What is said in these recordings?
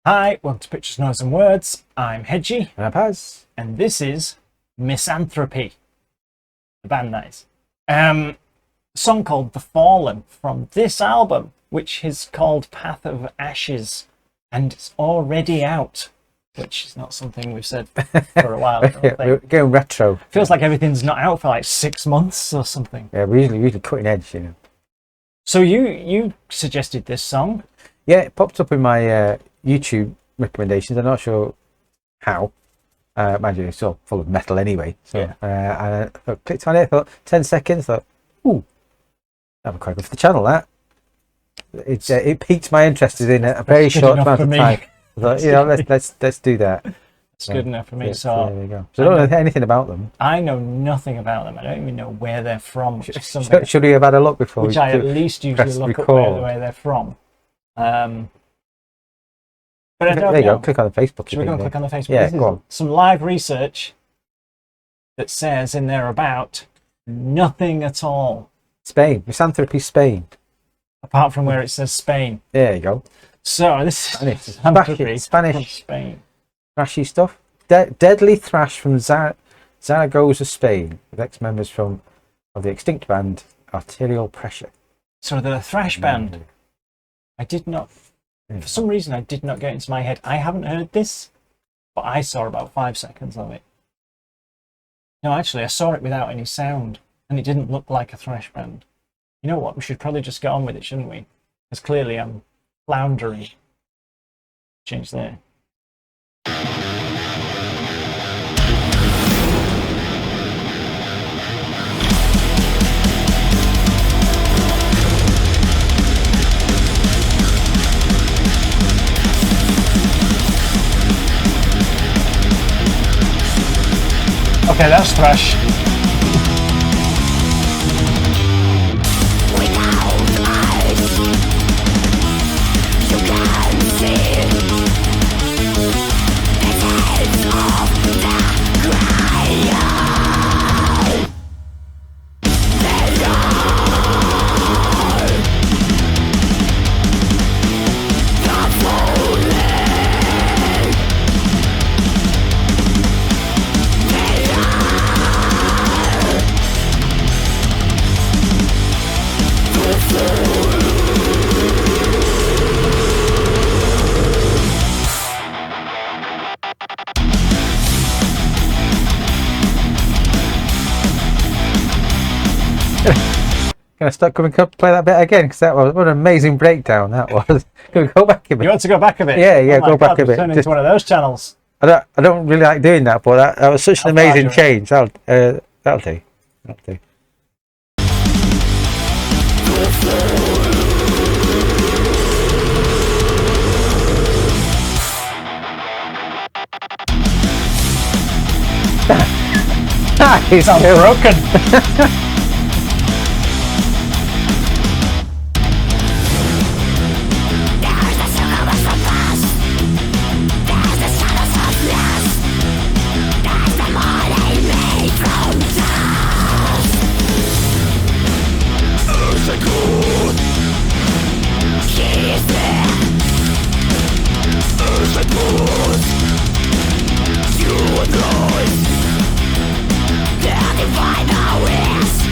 Hi, welcome to Pictures, Noise and Words. I'm Hedgy. And I'm Paz. And this is Misanthropy. The band, that is. Song called The Fallen from this album, which is called Path of Ashes, and it's already out, which is not something we've said for a while. We're going retro. Feels like everything's not out for like 6 months or something. Yeah, we're usually cutting edge, you know. So you suggested this song. Yeah, it popped up in my YouTube recommendations. I'm not sure how. Mind you, it's all full of metal anyway. So Yeah. and I clicked on it, thought 10 seconds, thought, ooh, that'd be quite good for the channel, that. It piqued my interest in a very short amount of time. I thought, you know, let's do that. It's good enough for me. So there you go. So I don't know anything about them. I know nothing about them. I don't even know where they're from. Which is something Should we have had a look before? Which I at least usually look up where they're from. But I don't know. There you go. Click on the Facebook. Should we go and click on the Facebook? Yeah, This is go on. some live research that says in there about nothing at all. Spain. Misanthropy, Spain. Apart from where it says Spain. There you go. So this Spanish. is Misanthropy Spanish. from Spain. Thrashy stuff. Deadly thrash from Zaragoza, Spain, with ex-members of the extinct band Arterial Pressure. So the thrash band. I did not, for some reason, I did not get into my head. I haven't heard this, but I saw about 5 seconds of it. No, actually, I saw it without any sound, and it didn't look like a thrash band. You know what? We should probably just get on with it, shouldn't we? Because clearly I'm floundering. Change there. Okay, that's thrash. Can I start coming up, play that bit again? Because that was what an amazing breakdown that was. Can we go back a bit? You want to go back a bit? Yeah, Oh go back a bit. Turn into one of those channels. I don't really like doing that, but that was such an amazing change. That'll do. That'll do. He's broken. You would lose. Can't find a risk.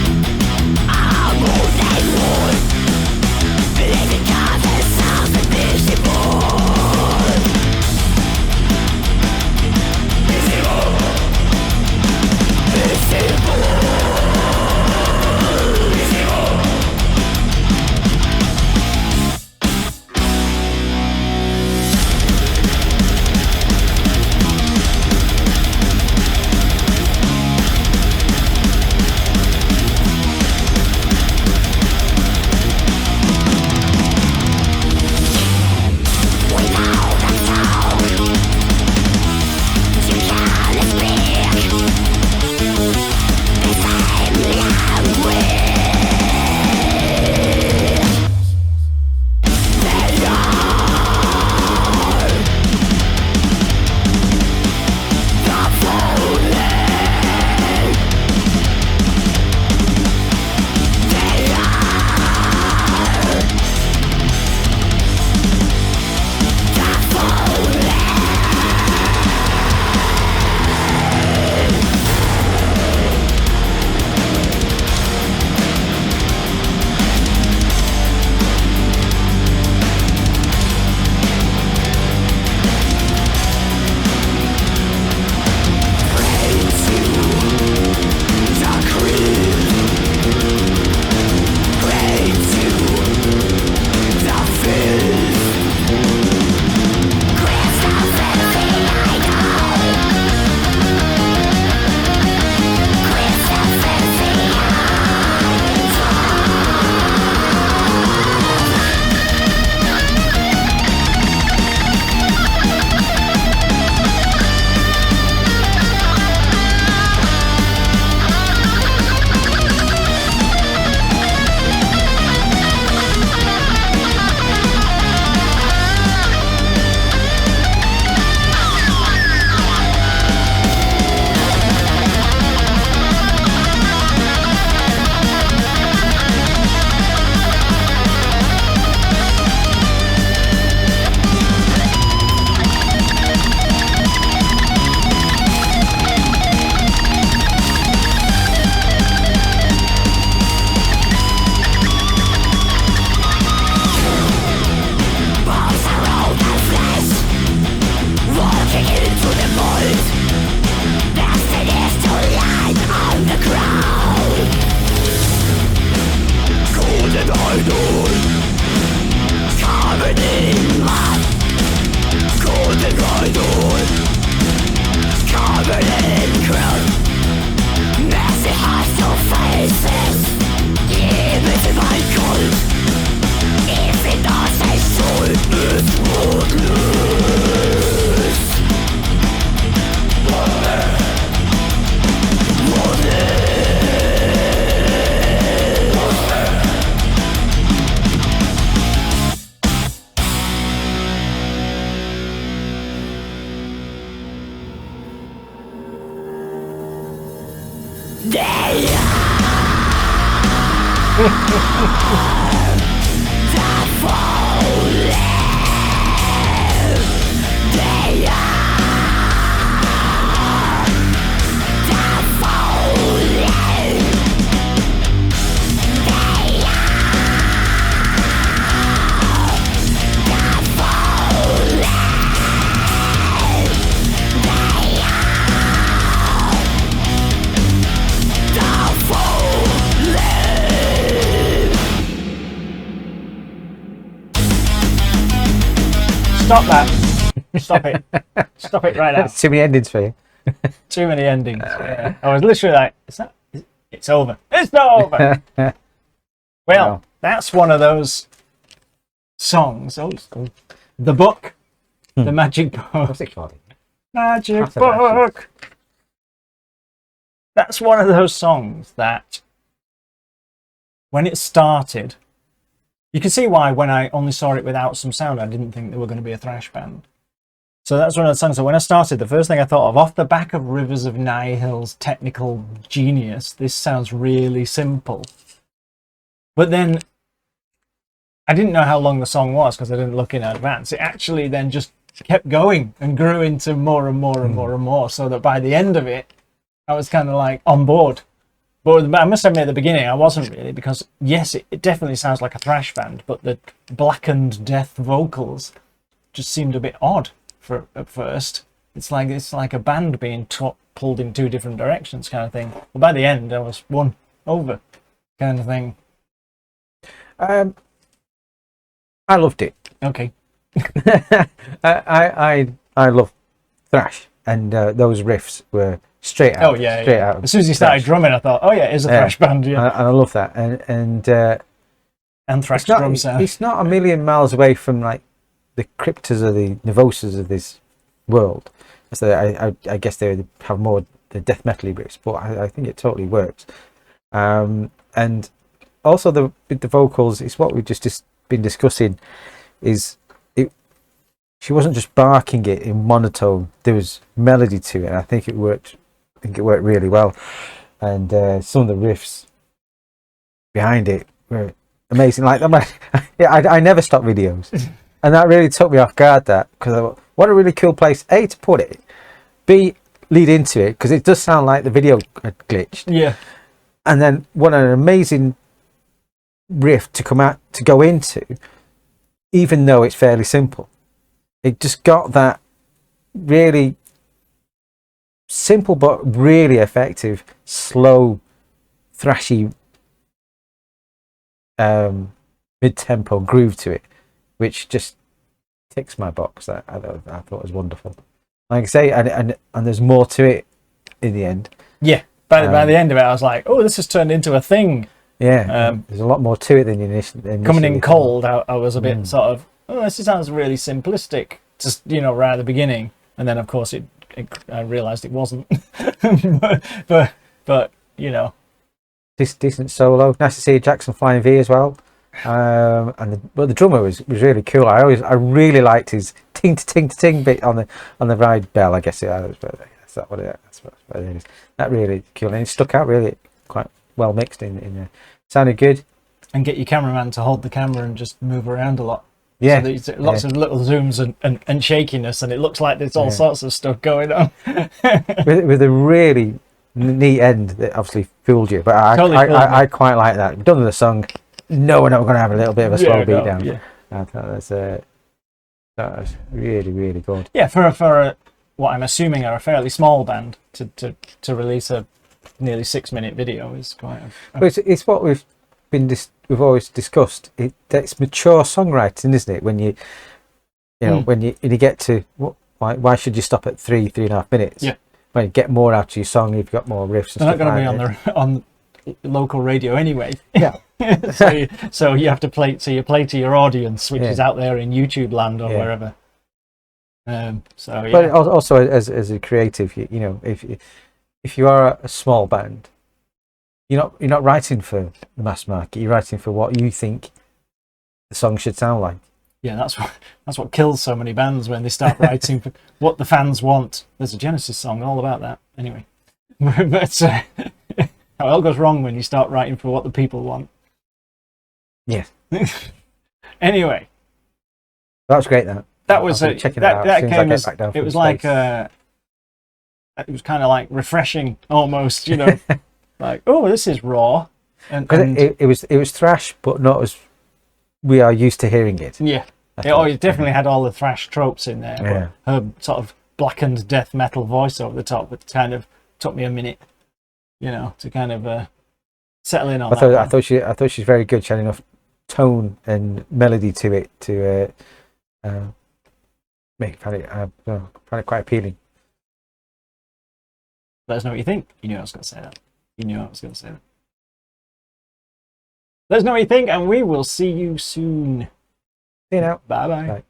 Stop that. Stop it. Stop it right now. That's too many endings for you. Too many endings. Yeah. I was literally like, it's over. It's not over. Well, Wow. that's one of those songs. Oh, the book. The magic book. What's it called? Magic Paz and book. That's one of those songs that when it started, you can see why when I only saw it without some sound, I didn't think they were going to be a thrash band. So that's one of the songs. So when I started, the first thing I thought of, off the back of Rivers of Nihil's technical genius, this sounds really simple. But then I didn't know how long the song was because I didn't look in advance. It actually then just kept going and grew into more and more and more and more, so that by the end of it, I was kind of like on board. But I must admit, at the beginning, I wasn't really, because yes, it definitely sounds like a thrash band, but the blackened death vocals just seemed a bit odd at first. It's like a band being pulled in two different directions, kind of thing. But by the end, I was won over, kind of thing. I loved it. Okay. I love thrash, and those riffs were straight out. Oh yeah, straight yeah. out. As soon as he started drumming, I thought, oh yeah, it is a thrash band, yeah. And I love that, and Thrash drum sound. It's not a million miles away from like the Cryptas or the Nervosas of this world. So I guess they have more the death metal riffs, but I think it totally works. And also with the vocals, it's what we've just been discussing. She wasn't just barking it in monotone. There was melody to it, and I think it worked. I think it worked really well. And some of the riffs behind it were amazing. Like I never stop videos, and that really took me off guard. That because I thought, what a really cool place A to put it, B lead into it, because it does sound like the video had glitched. Yeah. And then what an amazing riff to go into, even though it's fairly simple. It just got that really simple but really effective, slow, thrashy, mid-tempo groove to it, which just ticks my box. I thought was wonderful. Like I say, and there's more to it in the end. Yeah. By the end of it, I was like, oh, this has turned into a thing. Yeah. There's a lot more to it than you initially coming in cold, I was a bit sort of, oh, this sounds really simplistic, just, right at the beginning. And then, of course, I realised it wasn't. but decent solo. Nice to see Jackson Flying V as well. But the drummer was really cool. I really liked his ting to ting to ting bit on the ride bell. I guess that's what it is. That really cool, and it stuck out really quite well mixed in there. Sounded good. And get your cameraman to hold the camera and just move around a lot. Yeah, so lots of little zooms and shakiness, and it looks like there's all sorts of stuff going on. with a really neat end that obviously fooled you, but I quite like that. We've done the song. No, we're not going to have a little bit of a slow beat down. Yeah. I thought that was really, really good. Yeah, for what I'm assuming are a fairly small band to release a nearly 6-minute video is quite. It's what we've always discussed. It's mature songwriting, isn't it? When when you get to why should you stop at 3.5 minutes? Yeah. When you get more out of your song, you've got more riffs. They're not going to be on local radio anyway. Yeah. so you have to play. So you play to your audience, which is out there in YouTube land or wherever. But also as a creative, if you are a small band, you're not writing for the mass market. You're writing for what you think the song should sound like. Yeah, that's what kills so many bands when they start writing for what the fans want. There's a Genesis song all about that. Anyway, but it all goes wrong when you start writing for what the people want. Yes. Anyway, That was great. that was checking that out as soon as I get back down it from was space. like it was kind of like refreshing almost, you know. Like, oh, this is raw. And it was thrash, but not as we are used to hearing it. yeah, it definitely had all the thrash tropes in there. Yeah. But her sort of blackened death metal voice over the top, it kind of took me a minute, you know, to kind of settle in on I thought she's very good. She had enough tone and melody to it to find it quite appealing. Let us know what you think. You knew I was going to say that. You knew I was going to say that. Let us know what you think, and we will see you soon. See you now. Bye-bye. Bye.